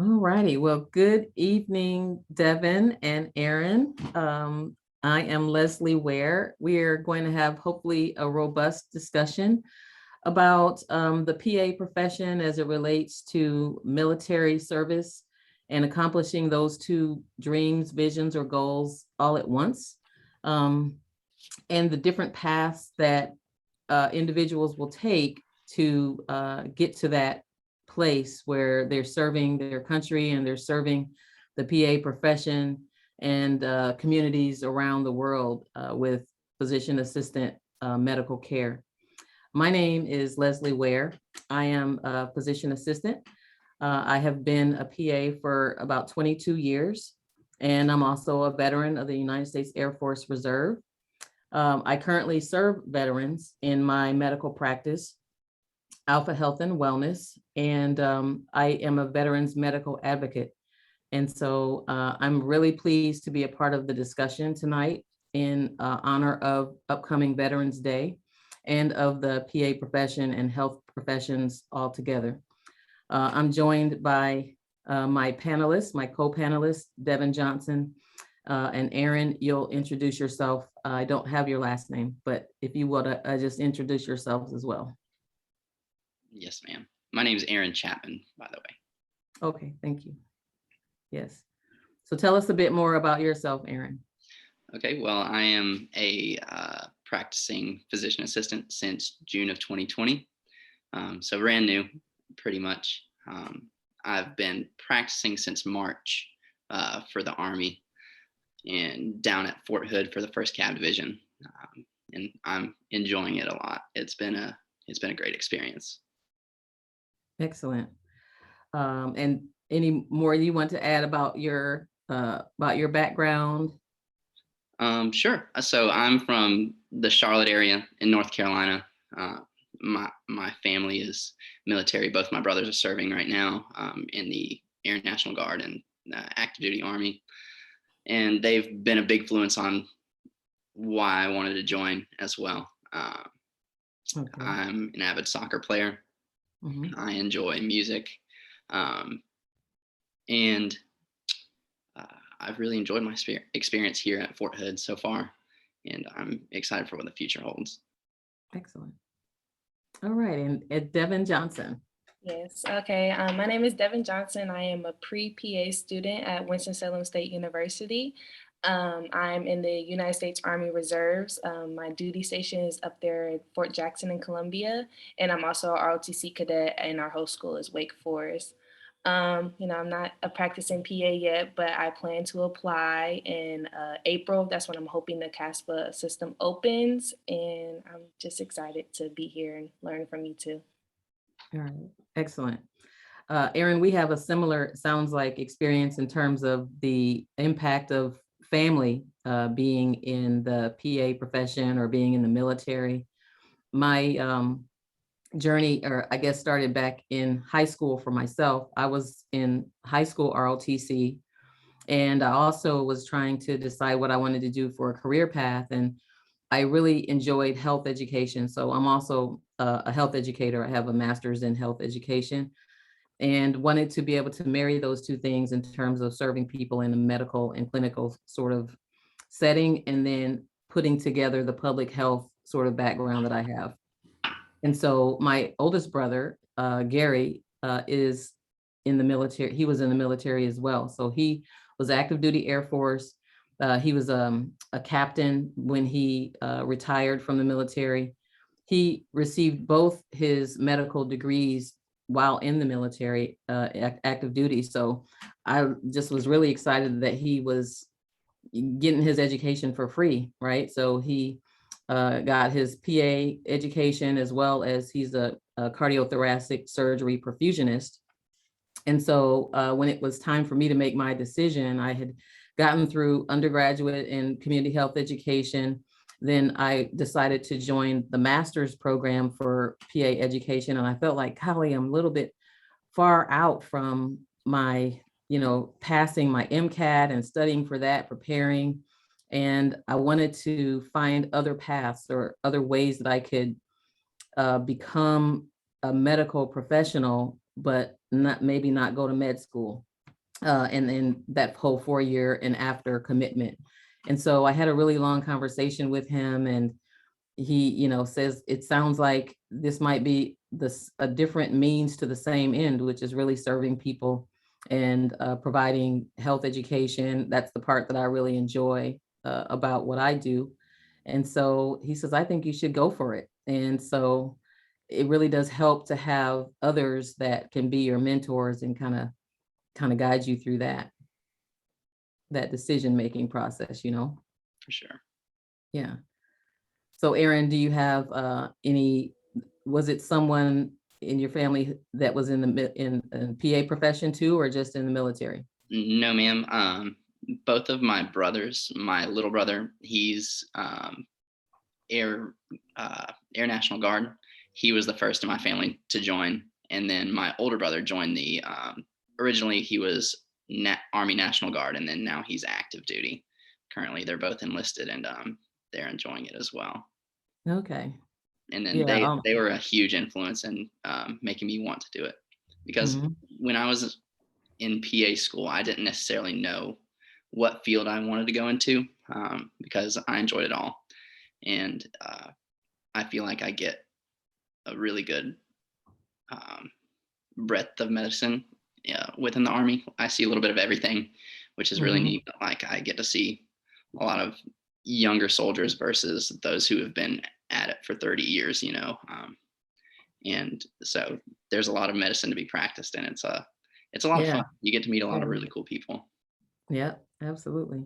All righty. Well, good evening, Devin and Aaron. I am Leslie Ware. We are going to have hopefully a robust discussion about the PA profession as it relates to military service and accomplishing those two dreams, visions, or goals all at once, and the different paths that individuals will take to get to that place where they're serving their country and they're serving the PA profession and communities around the world with physician assistant medical care. My name is Leslie Ware. I am a physician assistant. I have been a PA for about 22 years, and I'm also a veteran of the United States Air Force Reserve. I currently serve veterans in my medical practice, Alpha Health and Wellness, and I am a veterans medical advocate. And so I'm really pleased to be a part of the discussion tonight in honor of upcoming Veterans Day and of the PA profession and health professions altogether. I'm joined by my panelists, my co-panelists, Devin Johnson and Aaron. You'll introduce yourself. I don't have your last name, but if you would just introduce yourselves as well. Yes, ma'am. My name is Aaron Chapman, by the way. Okay, thank you. Yes. So tell us a bit more about yourself, Aaron. Okay, well, I am a practicing physician assistant since June of 2020. So brand new, pretty much. I've been practicing since March for the Army and down at Fort Hood for the 1st Cav Division. And I'm enjoying it a lot. It's been a great experience. Excellent. And any more you want to add about your background? Sure. So I'm from the Charlotte area in North Carolina. My family is military. Both my brothers are serving right now in the Air National Guard and active duty Army. And they've been a big influence on why I wanted to join as well. Okay. I'm an avid soccer player. Mm-hmm. I enjoy music. And I've really enjoyed my experience here at Fort Hood so far, and I'm excited for what the future holds. Excellent. All right, and Devin Johnson. Yes, okay. My name is Devin Johnson. I am a pre-PA student at Winston Salem State University. I'm in the United States Army Reserves. My duty station is up there at Fort Jackson in Columbia, and I'm also a ROTC cadet, and our host school is Wake Forest. I'm not a practicing PA yet, but I plan to apply in April. That's when I'm hoping the CASPA system opens, and I'm just excited to be here and learn from you too. All right, excellent. Aaron, we have a similar, sounds like, experience in terms of the impact of family being in the PA profession or being in the military. My journey, or I guess, started back in high school for myself. I was in high school ROTC, and I also was trying to decide what I wanted to do for a career path. And I really enjoyed health education. So I'm also a health educator. I have a master's in health education and wanted to be able to marry those two things in terms of serving people in a medical and clinical sort of setting, and then putting together the public health sort of background that I have. And so my oldest brother, Gary, is in the military. He was in the military as well. So he was active duty Air Force. He was a captain when he retired from the military. He received both his medical degrees while in the military, active duty. So I just was really excited that he was getting his education for free, right? So he got his PA education, as well as he's a cardiothoracic surgery perfusionist. And so when it was time for me to make my decision, I had gotten through undergraduate in community health education. Then I decided to join the master's program for PA education. And I felt like, golly, I'm a little bit far out from my, passing my MCAT and studying for that, preparing. And I wanted to find other paths or other ways that I could become a medical professional, but maybe not go to med school. and then that whole 4-year and after commitment. And so I had a really long conversation with him, and he, says it sounds like this might be a different means to the same end, which is really serving people and providing health education. That's the part that I really enjoy about what I do. And so he says, I think you should go for it. And so it really does help to have others that can be your mentors and kind of guide you through that decision-making process, For sure. Yeah. So Aaron, do you have was it someone in your family that was in in PA profession too, or just in the military? No, ma'am. Both of my brothers, my little brother, he's Air Air National Guard. He was the first in my family to join, and then my older brother joined the. Originally, he was Army National Guard, and then now he's active duty. Currently, they're both enlisted, and they're enjoying it as well. Okay. And then Yeah. they were a huge influence in making me want to do it, because when I was in PA school, I didn't necessarily know what field I wanted to go into, because I enjoyed it all. And I feel like I get a really good breadth of medicine within the Army. I see a little bit of everything, which is really neat. Like, I get to see a lot of younger soldiers versus those who have been at it for 30 years, and so there's a lot of medicine to be practiced, and it's a lot of fun. You get to meet a lot of really cool people. Yeah, absolutely.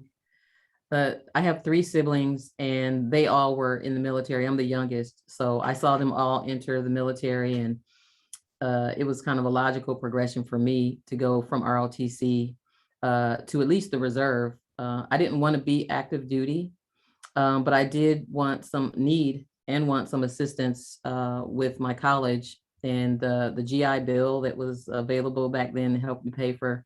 But I have 3 siblings, and they all were in the military. I'm the youngest, so I saw them all enter the military, and it was kind of a logical progression for me to go from ROTC to at least the reserve. I didn't want to be active duty, but I did want some assistance with my college, and the GI Bill that was available back then to help you pay for.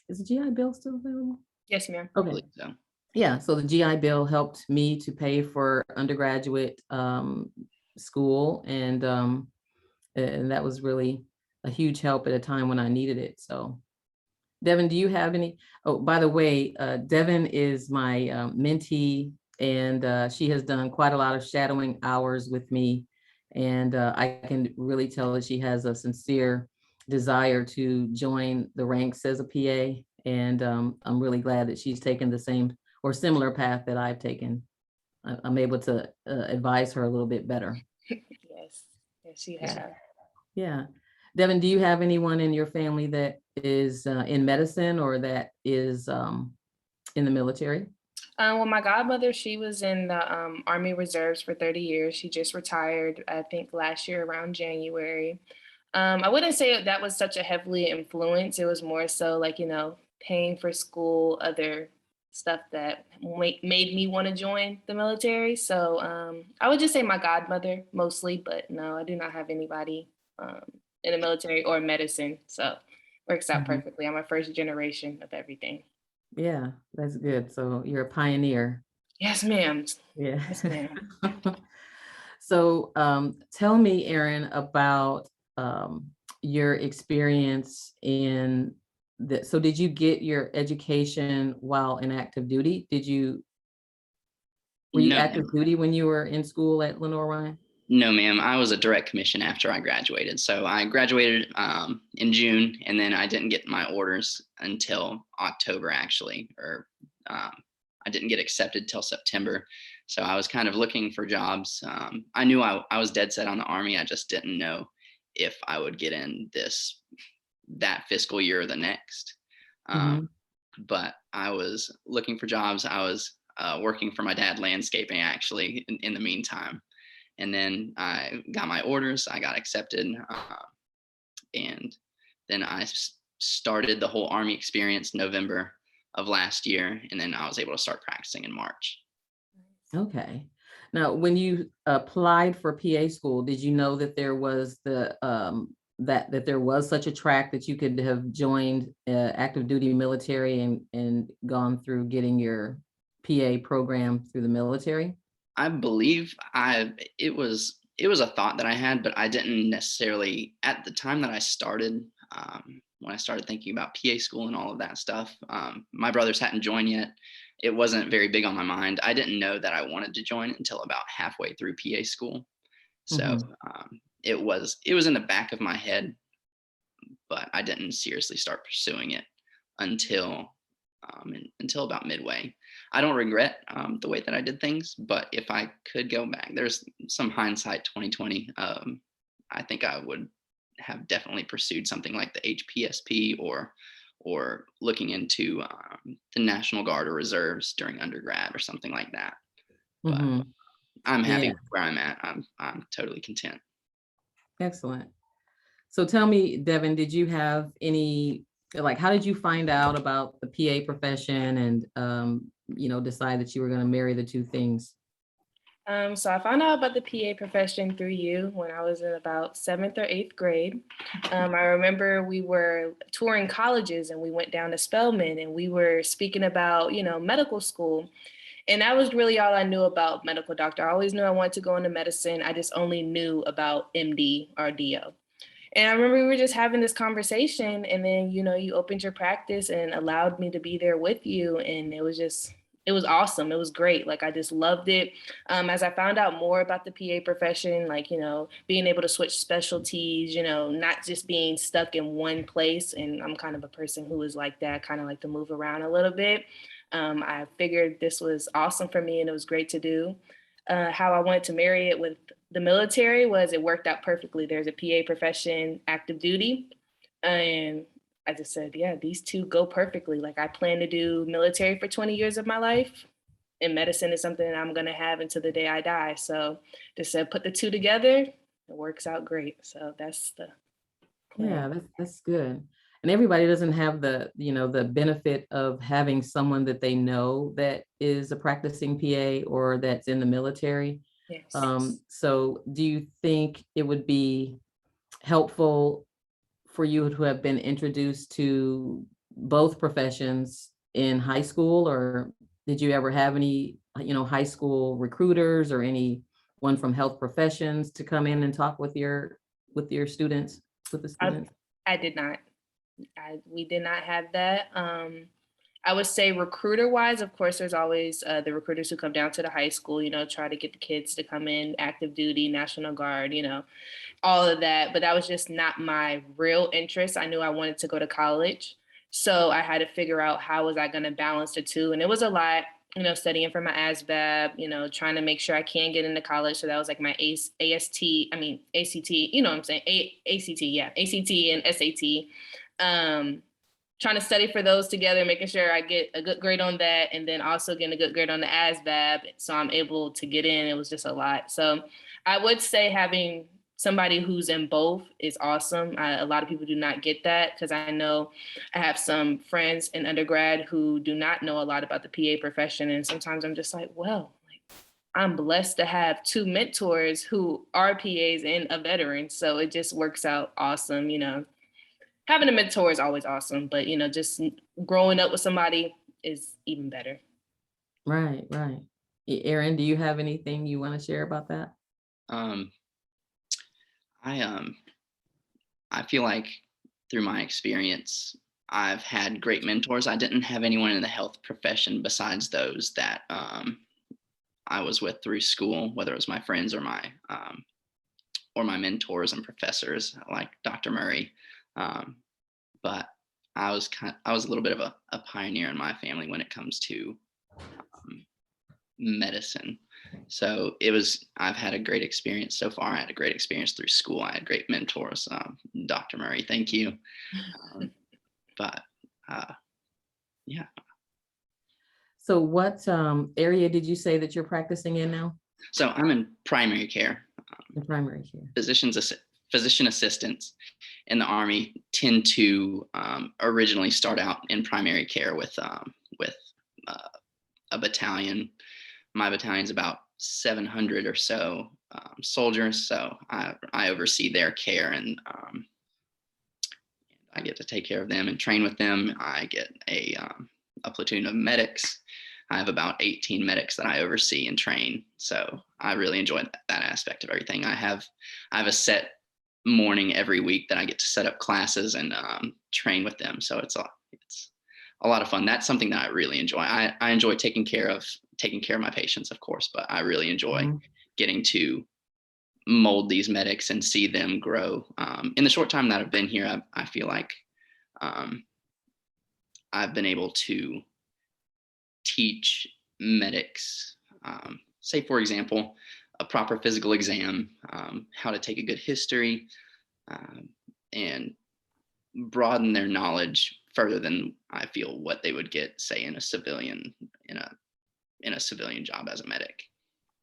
Is the GI Bill still available? Yes, ma'am. Okay. So. Yeah, so the GI Bill helped me to pay for undergraduate school, and that was really a huge help at a time when I needed it. So, Devin, do you have any? Oh, by the way, Devin is my mentee, and she has done quite a lot of shadowing hours with me, and I can really tell that she has a sincere desire to join the ranks as a PA, and I'm really glad that she's taken the same or similar path that I've taken. I'm able to advise her a little bit better. Yes, she has. Yeah. Devin, do you have anyone in your family that is in medicine or that is in the military? Well, my godmother, she was in the Army Reserves for 30 years. She just retired, I think, last year around January. I wouldn't say that was such a heavily influence. It was more so like, paying for school, other stuff that made me want to join the military. So I would just say my godmother mostly, but no, I do not have anybody in the military or medicine. So works out perfectly. I'm a first generation of everything. Yeah, that's good. So you're a pioneer. Yes, ma'am. Yeah. Yes, ma'am. So tell me, Aaron, about your experience in so did you get your education while in active duty? Were you active duty when you were in school at Lenore Ryan? No, ma'am. I was a direct commission after I graduated. So I graduated in June, and then I didn't get my orders until October, actually, or I didn't get accepted till September. So I was kind of looking for jobs. I knew I was dead set on the Army. I just didn't know if I would get in that fiscal year or the next. But I was looking for jobs. I was working for my dad landscaping, actually, in the meantime. And then I got my orders, I got accepted, and then I started the whole Army experience November of last year, and then I was able to start practicing in March. Okay. Now, when you applied for PA school, did you know that there was that there was such a track that you could have joined active duty military and gone through getting your PA program through the military? I believe it was a thought that I had, but I didn't necessarily, at the time that I started, when I started thinking about PA school and all of that stuff. My brothers hadn't joined yet. It wasn't very big on my mind. I didn't know that I wanted to join until about halfway through PA school. So Mhm. it was in the back of my head, but I didn't seriously start pursuing it until until about midway. I don't regret the way that I did things, but if I could go back, there's some hindsight 2020. I think I would have definitely pursued something like the HPSP or looking into the National Guard or reserves during undergrad or something like that. But Mhm. I'm happy Yeah, with where I'm at. I'm totally content. excellent. So tell me, Devin, did you have any, like, how did you find out about the PA profession and, decide that you were going to marry the two things? So I found out about the PA profession through you when I was in about 7th or 8th grade. I remember we were touring colleges and we went down to Spelman and we were speaking about, medical school. And that was really all I knew about medical doctor. I always knew I wanted to go into medicine. I just only knew about MD or DO. And I remember we were just having this conversation, and then, you opened your practice and allowed me to be there with you. And it was awesome. It was great. Like, I just loved it. As I found out more about the PA profession, like, being able to switch specialties, not just being stuck in one place. And I'm kind of a person who is like that, kind of like to move around a little bit. I figured this was awesome for me and it was great to do. How I wanted to marry it with the military was it worked out perfectly. There's a PA profession, active duty. And I just said, yeah, these two go perfectly. Like, I plan to do military for 20 years of my life. And medicine is something that I'm going to have until the day I die. So just said, put the two together, it works out great. So that's the plan. Yeah, that's good. And everybody doesn't have the benefit of having someone that they know that is a practicing PA or that's in the military. Yes. So do you think it would be helpful for you to have been introduced to both professions in high school, or did you ever have any, high school recruiters or anyone from health professions to come in and talk with your students, with the I, students? I did not. We did not have that. I would say recruiter wise, of course, there's always the recruiters who come down to the high school, try to get the kids to come in, active duty, National Guard, all of that. But that was just not my real interest. I knew I wanted to go to college. So I had to figure out how was I going to balance the two. And it was a lot, studying for my ASVAB, trying to make sure I can get into college. So that was like my ACT, you know what I'm saying? ACT, yeah, ACT and SAT. Trying to study for those together, making sure I get a good grade on that, and then also getting a good grade on the ASVAB, so I'm able to get in. It was just a lot. So I would say having somebody who's in both is awesome. A lot of people do not get that because I know I have some friends in undergrad who do not know a lot about the PA profession, and sometimes I'm just like, well, I'm blessed to have two mentors who are PAs and a veteran, so it just works out awesome. Having a mentor is always awesome, but just growing up with somebody is even better. Right, right. Erin, do you have anything you want to share about that? Um, I I feel like through my experience, I've had great mentors. I didn't have anyone in the health profession besides those that I was with through school, whether it was my friends or my mentors and professors like Dr. Murray. Um, but I was a little bit of a pioneer in my family when it comes to um, medicine. So I've had a great experience so far. I had a great experience through school. I had great mentors. Dr. Murray, thank you. Um, but uh, yeah, So what area did you say that you're practicing in now? so I'm in primary care. The primary care. Physician assistants in the Army tend to originally start out in primary care with uh, a battalion. My battalion's about 700 or so soldiers, so I oversee their care, and I get to take care of them and train with them. I get a platoon of medics. I have about 18 medics that I oversee and train. So I really enjoy that aspect of everything. I have a set morning every week that I get to set up classes and train with them. So it's a lot of fun. That's something that I really enjoy. I enjoy taking care of my patients, of course, but I really enjoy getting to mold these medics and see them grow. In the short time that I've been here, I feel like I've been able to teach medics, say, for example, a proper physical exam, how to take a good history, and broaden their knowledge further than I feel what they would get, say, in a civilian job as a medic.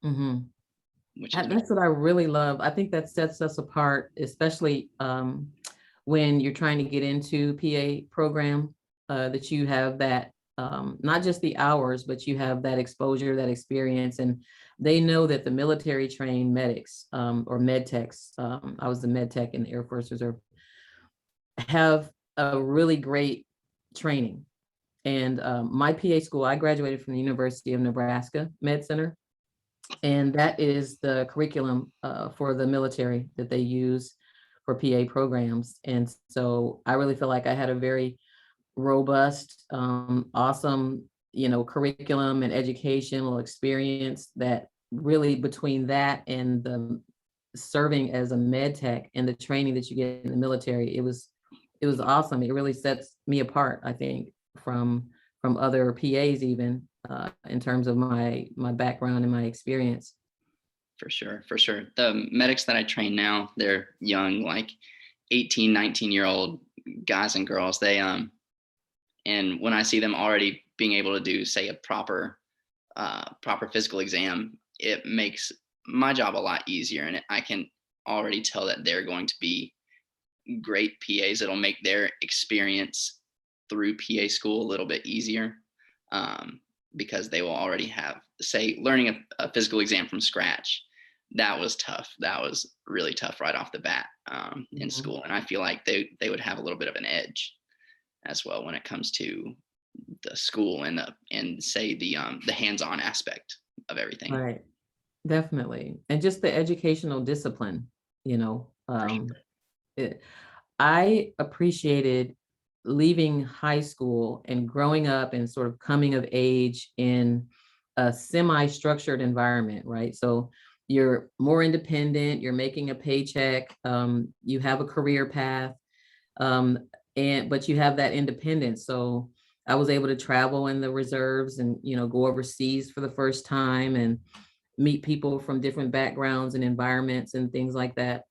Mm-hmm. Which is That's what I really love. I think that sets us apart, especially when you're trying to get into PA program, that you have that, not just the hours, but you have that exposure, that experience, and they know that the military trained medics or med techs, I was the med tech in the Air Force Reserve, have a really great training. And my PA school, I graduated from the University of Nebraska Med Center. And that is the curriculum for the military that they use for PA programs. And so I really feel like I had a very robust, awesome, curriculum and educational experience that really, between that and the serving as a med tech and the training that you get in the military, it was awesome. It really sets me apart, I think, from other PAs, even in terms of my background and my experience. For sure. The medics that I train now, they're young, like 18, 19-year-old guys and girls. They and when I see them already being able to do, say, a proper physical exam, it makes my job a lot easier, and I can already tell that they're going to be great PAs. It'll make their experience through PA school a little bit easier, because they will already have, say, learning a physical exam from scratch. That was tough. That was really tough right off the bat in school. And I feel like they would have a little bit of an edge as well when it comes to the school and say the hands-on aspect of everything. Right. Definitely. And just the educational discipline, I appreciated leaving high school and growing up and sort of coming of age in a semi-structured environment, right? So you're more independent, you're making a paycheck, you have a career path, but you have that independence. So I was able to travel in the reserves and, go overseas for the first time and meet people from different backgrounds and environments and things like that,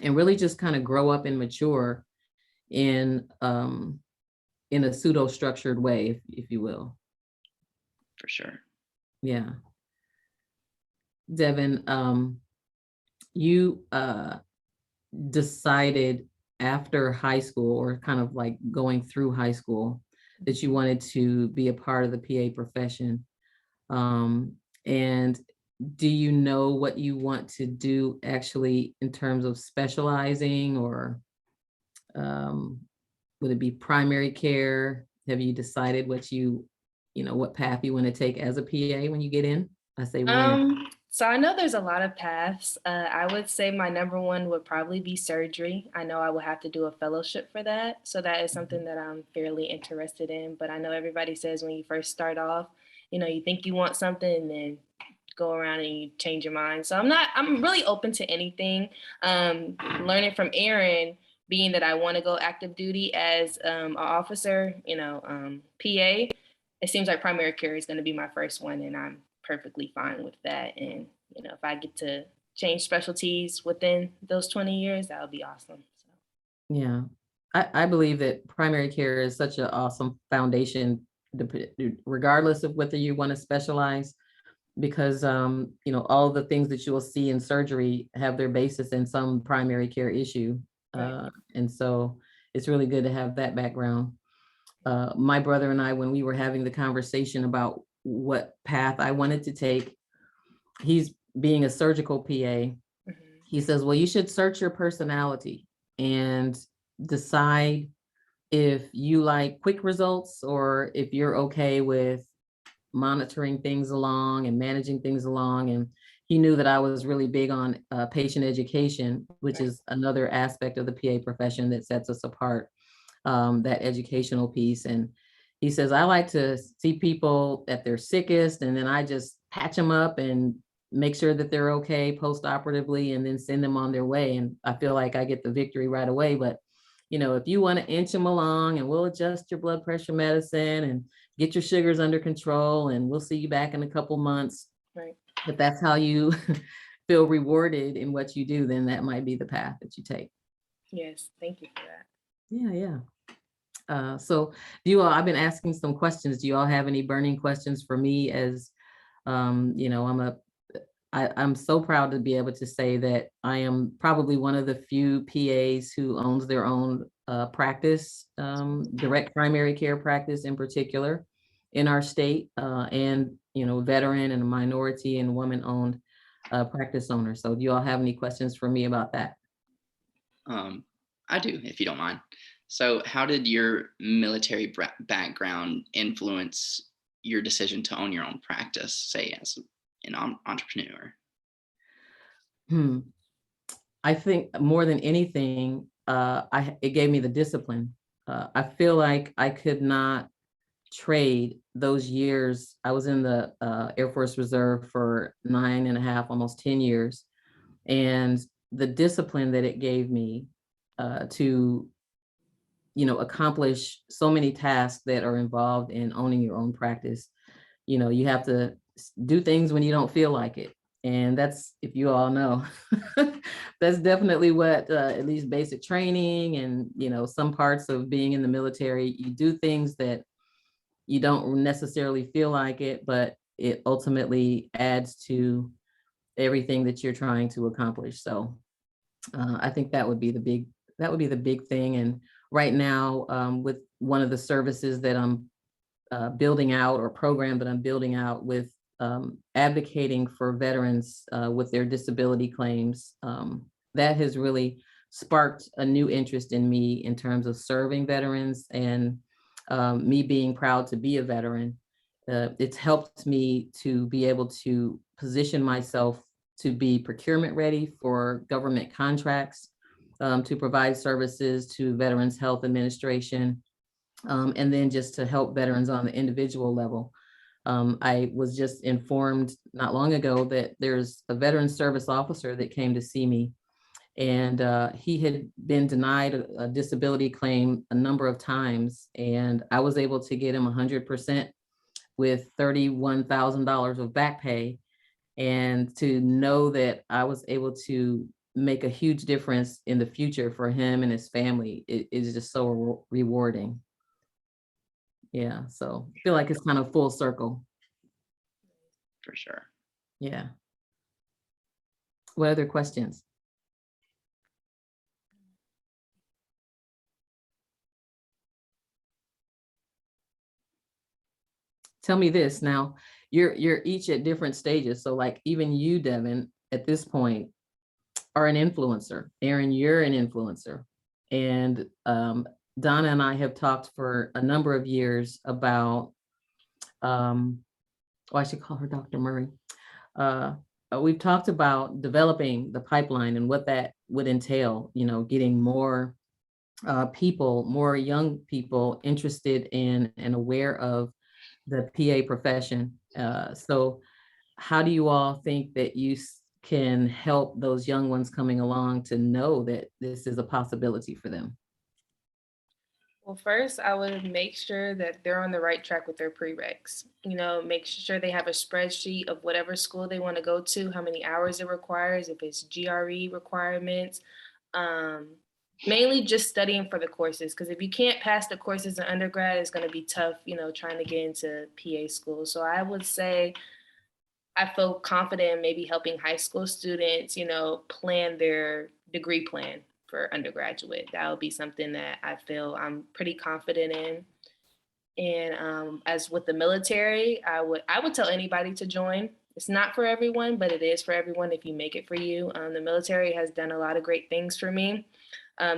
and really just kind of grow up and mature in a pseudo-structured way, if you will. For sure. Yeah. Devin, you decided after high school, or kind of like going through high school, that you wanted to be a part of the PA profession. And do you know what you want to do actually in terms of specializing, or would it be primary care? Have you decided what what path you want to take as a PA when you get in? I say when. So I know there's a lot of paths. I would say my number one would probably be surgery. I know I will have to do a fellowship for that. So that is something that I'm fairly interested in. But I know everybody says when you first start off, you think you want something and then go around and you change your mind. So I'm really open to anything. Learning from Aaron, being that I want to go active duty as an officer, PA, it seems like primary care is going to be my first one, and I'm perfectly fine with that. And, if I get to change specialties within those 20 years, that would be awesome. So. Yeah, I believe that primary care is such an awesome foundation, regardless of whether you want to specialize, because, all the things that you will see in surgery have their basis in some primary care issue. Right. And so it's really good to have that background. My brother and I, when we were having the conversation about what path I wanted to take, he's being a surgical PA. He says, well, you should search your personality and decide if you like quick results or if you're okay with monitoring things along and managing things along. And he knew that I was really big on patient education, which is another aspect of the PA profession that sets us apart, that educational piece. And he says, I like to see people at their sickest, and then I just patch them up and make sure that they're okay post-operatively, and then send them on their way. And I feel like I get the victory right away. But, you know, if you want to inch them along, and we'll adjust your blood pressure medicine and get your sugars under control, and we'll see you back in a couple months. Right. If that's how you feel rewarded in what you do, then that might be the path that you take. Yes, thank you for that. Yeah. So do you all, I've been asking some questions. Do you all have any burning questions for me? As you know, I'm so proud to be able to say that I am probably one of the few PAs who owns their own practice, direct primary care practice in particular in our state, and, you know, veteran and a minority and woman-owned practice owner. So do you all have any questions for me about that? I do, if you don't mind. So how did your military background influence your decision to own your own practice, say as an entrepreneur? I think more than anything, it gave me the discipline. I feel like I could not trade those years. I was in the Air Force Reserve for 9.5, almost 10 years. And the discipline that it gave me to, you know, accomplish so many tasks that are involved in owning your own practice. You know, you have to do things when you don't feel like it. And that's, if you all know, that's definitely what, at least basic training and, you know, some parts of being in the military, you do things that you don't necessarily feel like it, but it ultimately adds to everything that you're trying to accomplish. So I think that would be the big thing. And right now, with one of the services that I'm building out, or program that I'm building out with, advocating for veterans with their disability claims, that has really sparked a new interest in me in terms of serving veterans, and me being proud to be a veteran. It's helped me to be able to position myself to be procurement ready for government contracts, to provide services to Veterans Health Administration, and then just to help veterans on the individual level. I was just informed not long ago that there's a veteran service officer that came to see me, and he had been denied a disability claim a number of times, and I was able to get him 100% with $31,000 of back pay. And to know that I was able to make a huge difference in the future for him and his family, it is just so rewarding. Yeah, so I feel like it's kind of full circle. For sure. Yeah. What other questions? Tell me this now, you're each at different stages. So like even you, Devin, at this point are an influencer. Aaron, you're an influencer. And Donna and I have talked for a number of years about, I should call her Dr. Murray. We've talked about developing the pipeline and what that would entail, you know, getting more people, more young people interested in and aware of the PA profession. So how do you all think that you can help those young ones coming along to know that this is a possibility for them? Well, first, I would make sure that they're on the right track with their prereqs. You know, make sure they have a spreadsheet of whatever school they want to go to, how many hours it requires, if it's GRE requirements. Mainly just studying for the courses, because if you can't pass the courses in undergrad, it's going to be tough, you know, trying to get into PA school. So I would say I feel confident in maybe helping high school students, you know, plan their degree plan for undergraduate. That would be something that I feel I'm pretty confident in. And as with the military, I would tell anybody to join. It's not for everyone, but it is for everyone if you make it for you. The military has done a lot of great things for me.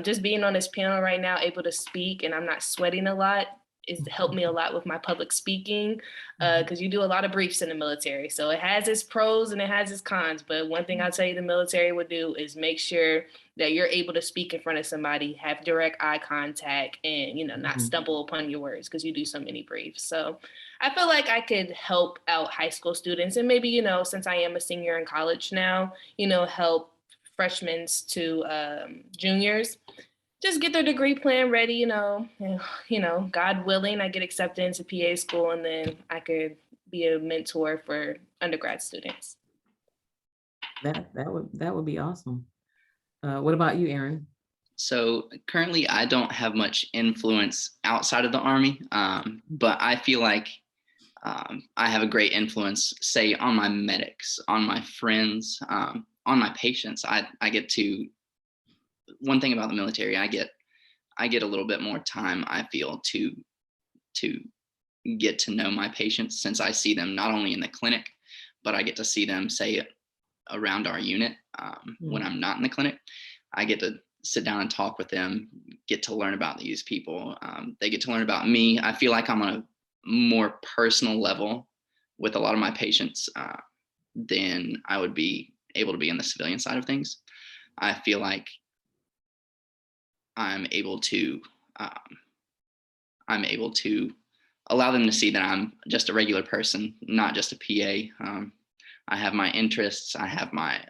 Just being on this panel right now, able to speak, and I'm not sweating a lot, it's helped me a lot with my public speaking, because you do a lot of briefs in the military. So it has its pros and it has its cons. But one thing I'll tell you the military would do is make sure that you're able to speak in front of somebody, have direct eye contact, and, you know, not stumble upon your words because you do so many briefs. So I feel like I could help out high school students, and maybe, you know, since I am a senior in college now, you know, help freshmen to juniors just get their degree plan ready, you know, God willing, I get accepted into PA school, and then I could be a mentor for undergrad students. That would be awesome. What about you, Aaron? So currently I don't have much influence outside of the Army, but I feel like I have a great influence, say, on my medics, on my friends, on my patients. I get to, one thing about the military, I get a little bit more time, I feel, to get to know my patients, since I see them not only in the clinic, but I get to see them, say, around our unit when I'm not in the clinic. I get to sit down and talk with them, get to learn about these people. They get to learn about me. I feel like I'm on a more personal level with a lot of my patients than I would be able to be on the civilian side of things. I feel like I'm able to allow them to see that I'm just a regular person, not just a PA. I have my interests, I have my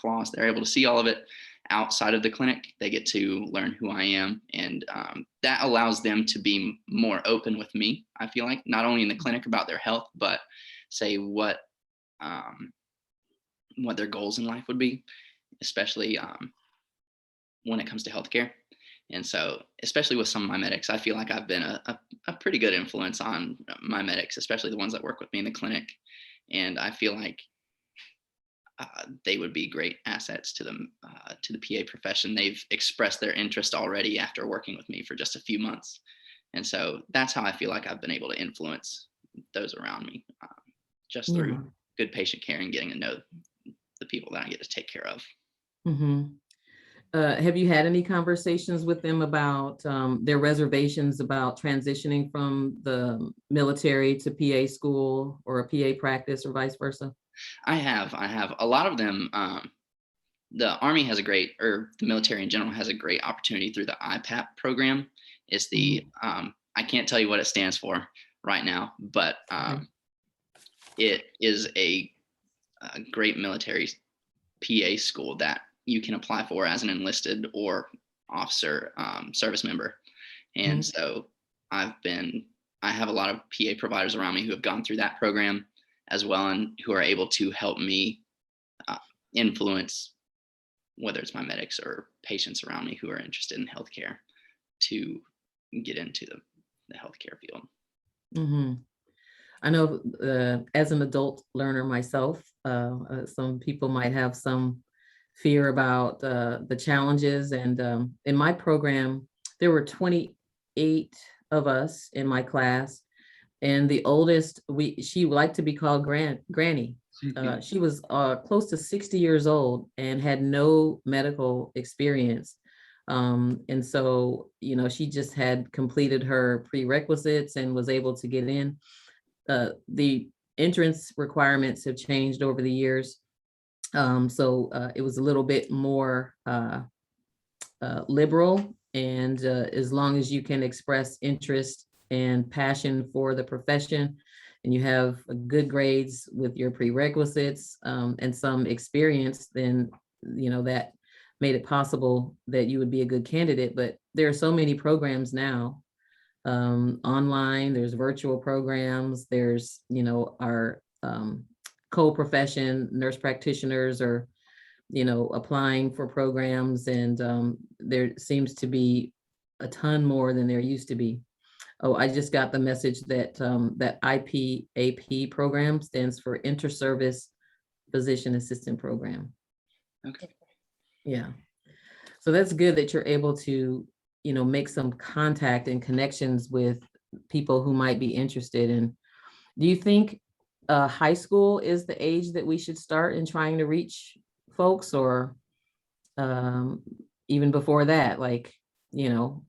flaws. They're able to see all of it outside of the clinic. They get to learn who I am, and that allows them to be more open with me. I feel like, not only in the clinic about their health, but say what their goals in life would be, especially when it comes to healthcare. And so, especially with some of my medics, I feel like I've been a pretty good influence on my medics, especially the ones that work with me in the clinic. And I feel like they would be great assets to the PA profession. They've expressed their interest already after working with me for just a few months. And so that's how I feel like I've been able to influence those around me, just through good patient care and getting to know the people that I get to take care of. Have you had any conversations with them about their reservations about transitioning from the military to PA school or a PA practice, or vice versa? I have a lot of them. The Army has the military in general has a great opportunity through the IPAP program. It's the, I can't tell you what it stands for right now, but it is a great military PA school that you can apply for as an enlisted or officer service member. And so I have a lot of PA providers around me who have gone through that program as well, and who are able to help me influence, whether it's my medics or patients around me who are interested in healthcare, to get into the healthcare field. I know as an adult learner myself, some people might have some fear about the challenges. And in my program, there were 28 of us in my class. And the oldest, she liked to be called Granny. She was close to 60 years old and had no medical experience. And so, you know, she just had completed her prerequisites and was able to get in. The entrance requirements have changed over the years. So it was a little bit more liberal, and as long as you can express interest and passion for the profession, and you have good grades with your prerequisites and some experience, then, you know, that made it possible that you would be a good candidate. But there are so many programs now, online, there's virtual programs, there's, you know, our co-profession nurse practitioners are, you know, applying for programs, and there seems to be a ton more than there used to be. Oh, I just got the message that that IPAP program stands for Inter-Service Physician Assistant Program. Okay. Yeah. So that's good that you're able to, you know, make some contact and connections with people who might be interested in. Do you think high school is the age that we should start in trying to reach folks, or even before that, like, you know,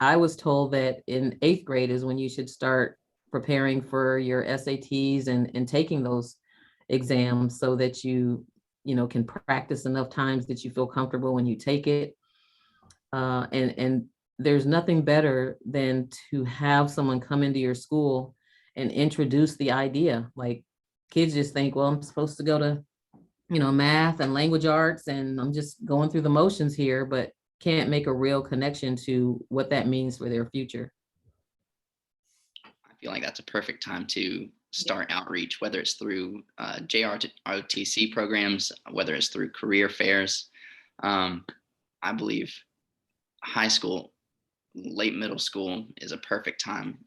I was told that in 8th grade is when you should start preparing for your SATs and taking those exams so that you can practice enough times that you feel comfortable when you take it. And there's nothing better than to have someone come into your school and introduce the idea. Like, kids just think, well, I'm supposed to go to, math and language arts, and I'm just going through the motions here, but can't make a real connection to what that means for their future. I feel like that's a perfect time to start outreach, whether it's through ROTC programs, whether it's through career fairs. I believe high school, late middle school is a perfect time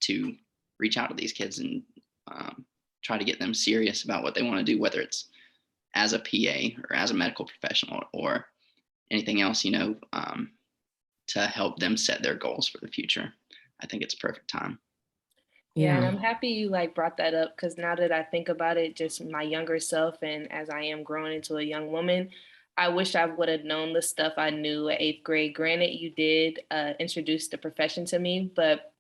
to reach out to these kids and try to get them serious about what they want to do, whether it's as a PA or as a medical professional or anything else, to help them set their goals for the future. I think it's a perfect time. Yeah, and I'm happy you brought that up, because now that I think about it, just my younger self, and as I am growing into a young woman, I wish I would have known the stuff I knew at 8th grade. Granted, you did introduce the profession to me, but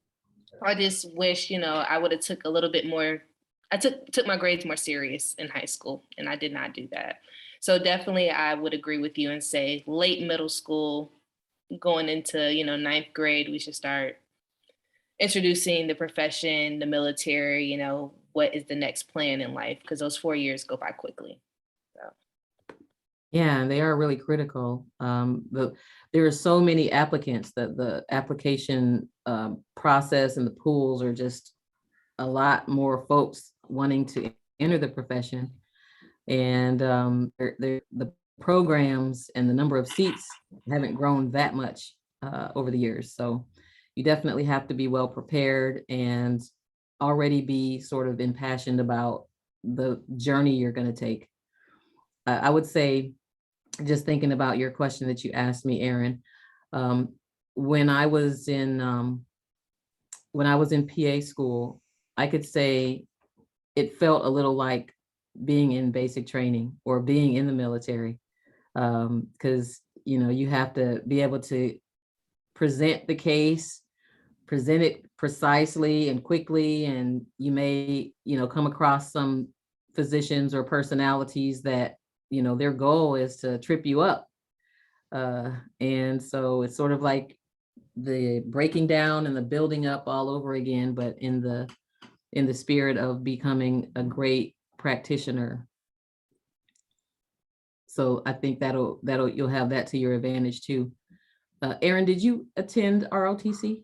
I just wish, I would have took a little bit more. I took my grades more serious in high school, and I did not do that. So definitely, I would agree with you and say late middle school, going into 9th grade, we should start introducing the profession, the military. What is the next plan in life? Because those 4 years go by quickly. So. Yeah, they are really critical. There are so many applicants that the application process and the pools are just a lot more folks wanting to enter the profession. And the programs and the number of seats haven't grown that much over the years. So you definitely have to be well prepared and already be sort of impassioned about the journey you're going to take. I would say, just thinking about your question that you asked me, Aaron, when I was in PA school, I could say it felt a little like being in basic training or being in the military, because you have to be able to present the case, present it precisely and quickly, and you may come across some physicians or personalities that their goal is to trip you up, and so it's sort of like the breaking down and the building up all over again, but in the spirit of becoming a great practitioner. So I think that'll you'll have that to your advantage too. Aaron, did you attend ROTC?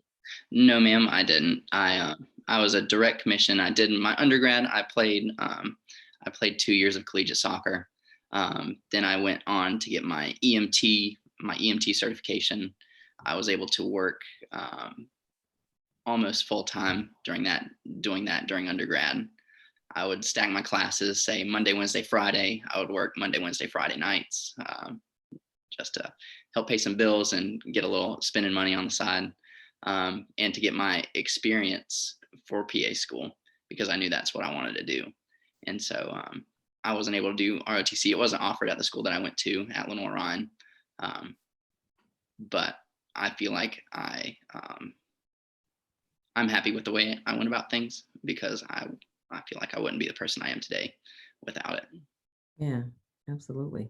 No, ma'am, I didn't. I was a direct commission. I did my undergrad. I played 2 years of collegiate soccer. Then I went on to get my EMT certification. I was able to work almost full time doing that during undergrad. I would stack my classes, say Monday, Wednesday, Friday. I would work Monday, Wednesday, Friday nights, just to help pay some bills and get a little spending money on the side, and to get my experience for PA school, because I knew that's what I wanted to do. And so I wasn't able to do ROTC. It wasn't offered at the school that I went to at Lenoir-Rhyne, but I feel like I'm happy with the way I went about things, because I feel like I wouldn't be the person I am today without it. Yeah, absolutely.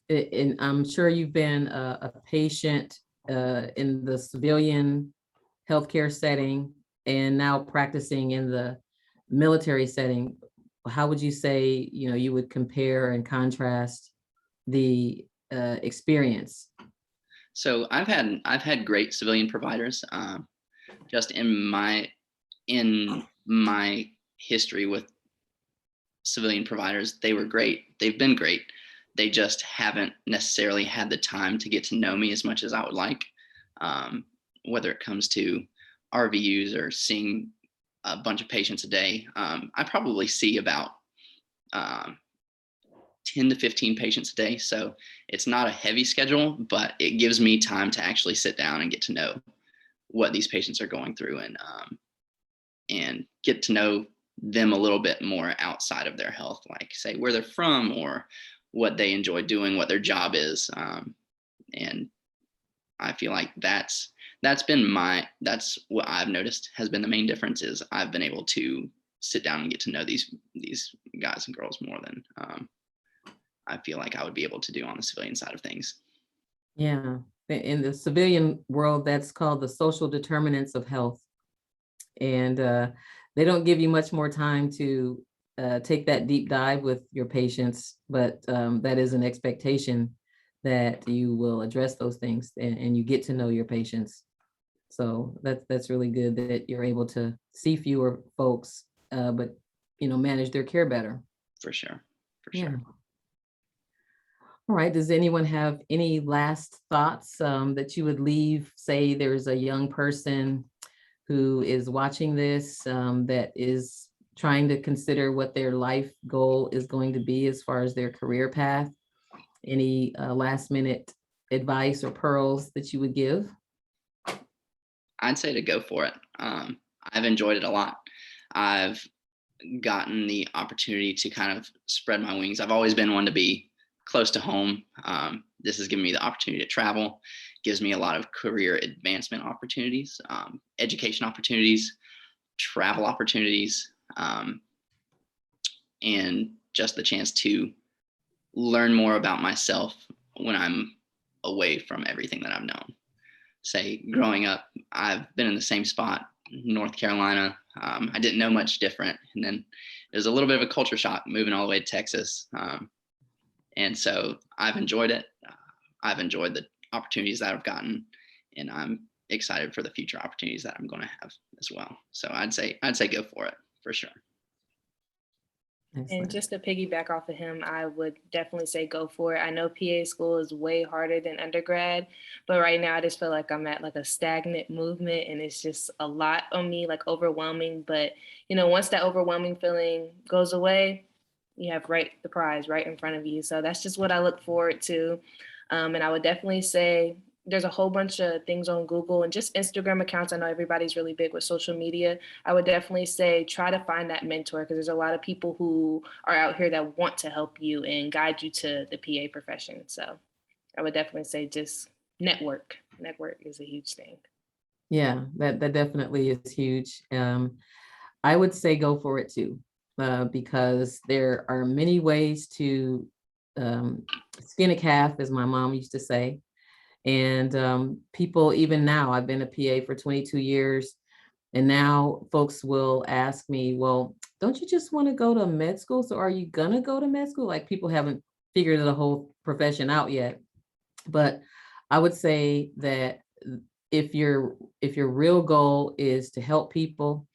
And I'm sure you've been a patient in the civilian healthcare setting and now practicing in the military setting. How would you say, you would compare and contrast the experience? So I've had great civilian providers. Just in my history with civilian providers, they were great. They've been great. They just haven't necessarily had the time to get to know me as much as I would like, whether it comes to RVUs or seeing a bunch of patients a day. I probably see about 10 to 15 patients a day. So it's not a heavy schedule, but it gives me time to actually sit down and get to know what these patients are going through, and get to know them a little bit more outside of their health, like say where they're from or what they enjoy doing, what their job is. And I feel like that's what I've noticed has been the main difference, is I've been able to sit down and get to know these guys and girls more than I feel like I would be able to do on the civilian side of things. Yeah, in the civilian world, that's called the social determinants of health. And they don't give you much more time to take that deep dive with your patients, but that is an expectation that you will address those things and you get to know your patients. So that's really good that you're able to see fewer folks, but manage their care better. For sure. Yeah. All right. Does anyone have any last thoughts that you would leave? Say there's a young person who is watching this that is trying to consider what their life goal is going to be as far as their career path. Any last minute advice or pearls that you would give? I'd say to go for it. I've enjoyed it a lot. I've gotten the opportunity to kind of spread my wings. I've always been one to be close to home. This has given me the opportunity to travel, gives me a lot of career advancement opportunities, education opportunities, travel opportunities, and just the chance to learn more about myself when I'm away from everything that I've known. Say, growing up, I've been in the same spot, North Carolina. I didn't know much different. And then it was a little bit of a culture shock moving all the way to Texas. And so I've enjoyed it. I've enjoyed the opportunities that I've gotten, and I'm excited for the future opportunities that I'm going to have as well. So I'd say go for it, for sure. And Excellent. just to piggyback off of him, I would definitely say go for it. I know PA school is way harder than undergrad, but right now I just feel like I'm at like a stagnant movement, and it's just a lot on me, like overwhelming. But once that overwhelming feeling goes away, you have the prize right in front of you. So that's just what I look forward to. And I would definitely say there's a whole bunch of things on Google and just Instagram accounts. I know everybody's really big with social media. I would definitely say try to find that mentor, because there's a lot of people who are out here that want to help you and guide you to the PA profession. So I would definitely say just network. Network is a huge thing. Yeah, that definitely is huge. I would say go for it too, because there are many ways to skin a calf, as my mom used to say. And people, even now, I've been a PA for 22 years, and now folks will ask me, well, don't you just want to go to med school? So are you gonna go to med school? Like, people haven't figured the whole profession out yet. But I would say that if your real goal is to help people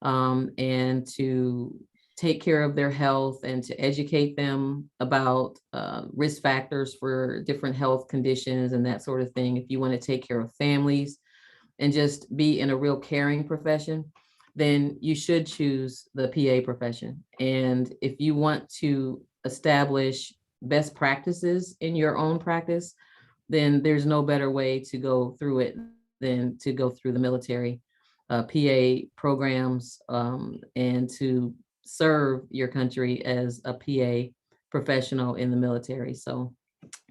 and to take care of their health and to educate them about risk factors for different health conditions and that sort of thing, if you want to take care of families and just be in a real caring profession, then you should choose the PA profession. And if you want to establish best practices in your own practice, then there's no better way to go through it than to go through the military PA programs and to serve your country as a PA professional in the military. So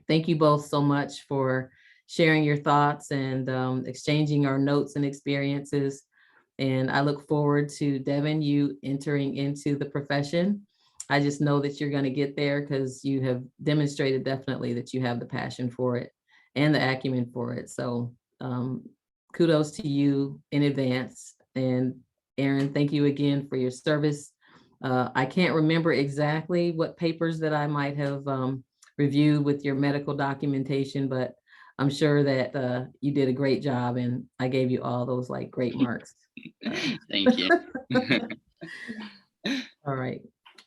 thank you both so much for sharing your thoughts and exchanging our notes and experiences. And I look forward to, Devin, you entering into the profession. I just know that you're going to get there because you have demonstrated definitely that you have the passion for it and the acumen for it. So kudos to you in advance. And Aaron, thank you again for your service. I can't remember exactly what papers that I might have reviewed with your medical documentation, but I'm sure that you did a great job, and I gave you all those like great marks. Thank you. All right.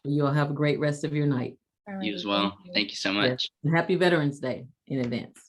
You'll have a great rest of your night. You as well. Thank you so much. Yes. Happy Veterans Day in advance.